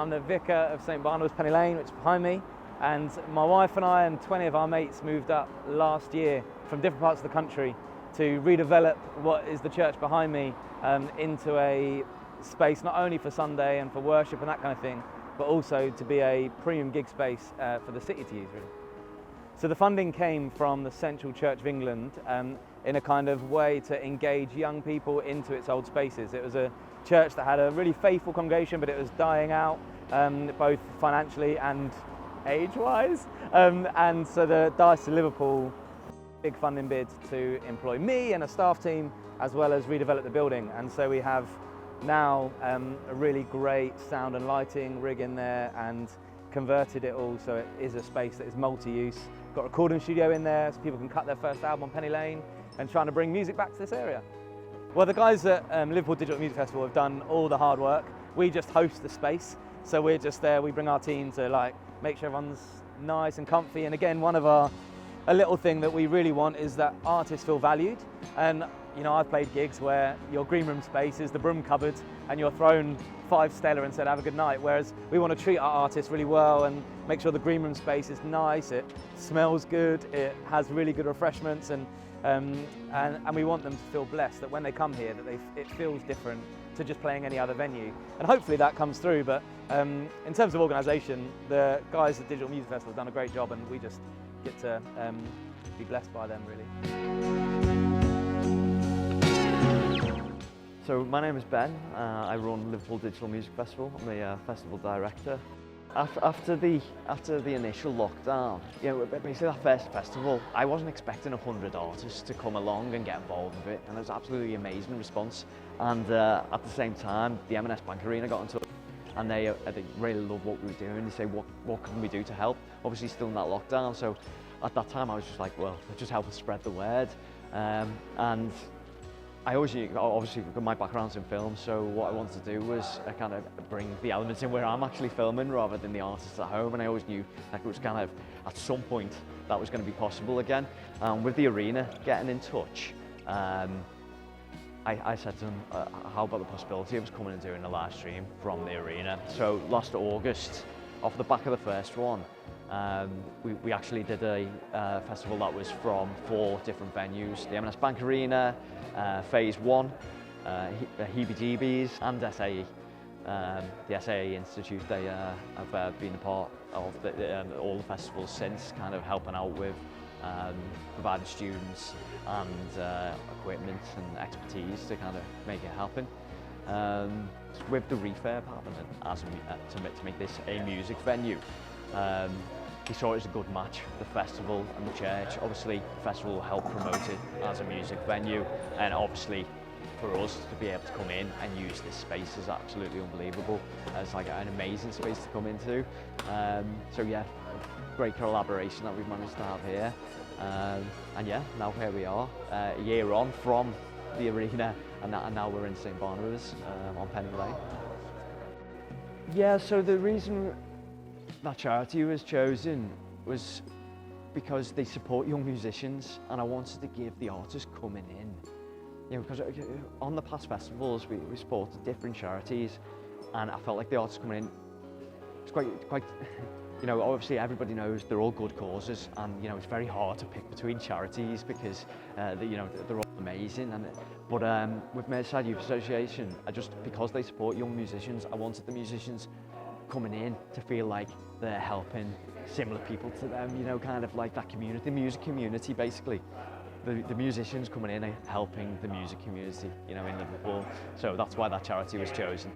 I'm the vicar of St Barnabas, Penny Lane, which is behind me. And my wife and I and 20 of our mates moved up last year from different parts of the country to redevelop what is the church behind me into a space not only for Sunday and for worship and that kind of thing, but also to be a premium gig space for the city to use, really. So the funding came from the Central Church of England in a kind of way to engage young people into its old spaces. It was a church that had a really faithful congregation, but it was dying out, both financially and age-wise. And so the Diocese of Liverpool, big funding bid to employ me and a staff team, as well as redevelop the building. And so we have now a really great sound and lighting rig in there and converted it all so it is a space that is multi-use. Got a recording studio in there so people can cut their first album on Penny Lane, and trying to bring music back to this area. Well, the guys at Liverpool Digital Music Festival have done all the hard work. We just host the space, so we're just there. We bring our team to make sure everyone's nice and comfy. And again, a little thing that we really want is that artists feel valued. And I've played gigs where your green room space is the broom cupboard and you're thrown 5 stellar and said have a good night, whereas we want to treat our artists really well and make sure the green room space is nice, it smells good, it has really good refreshments, and we want them to feel blessed that when they come here that it feels different to just playing any other venue, and hopefully that comes through. But in terms of organisation, the guys at Digital Music Festival have done a great job, and we just get to be blessed by them, really. So my name is Ben. I run Liverpool Digital Music Festival. I'm the festival director. After the initial lockdown, basically that first festival, I wasn't expecting 100 artists to come along and get involved with it, and it was absolutely amazing response. And at the same time, the M&S Bank Arena got into it, and they really loved what we were doing. They say, what can we do to help? Obviously still in that lockdown, so at that time I was just like, well, just help us spread the word. And I always knew, obviously my background's in film, so what I wanted to do was kind of bring the elements in where I'm actually filming rather than the artists at home, and I always knew that it was kind of, at some point, that was going to be possible again. With the arena getting in touch, I said to them, how about the possibility of us coming and doing a live stream from the arena? So last August, off the back of the first one, we actually did a festival that was from 4 different venues: the M&S Bank Arena, Phase 1, Heebie-Jeebies, and SAE. The SAE Institute, they have been a part of all the festivals since, kind of helping out with providing students and equipment and expertise to kind of make it happen. With the refurb happening to make this a music venue, we saw it as a good match, the festival and the church. Obviously, the festival will help promote it as a music venue, and obviously for us to be able to come in and use this space is absolutely unbelievable. It's like an amazing space to come into. So yeah, great collaboration that we've managed to have here. And yeah, now here we are, a year on from the arena, and now we're in St Barnabas on Penny Lane. Yeah, so the reason that charity was chosen was because they support young musicians, and I wanted to give the artists coming in, because on the past festivals we supported different charities, and I felt like the artists coming in, it's quite obviously everybody knows they're all good causes, and it's very hard to pick between charities because they're all amazing. But with Merseyside Youth Association, because they support young musicians, I wanted the musicians coming in to feel like they're helping similar people to them, kind of like that community, the music community basically. The musicians coming in are helping the music community, in Liverpool. So that's why that charity was chosen.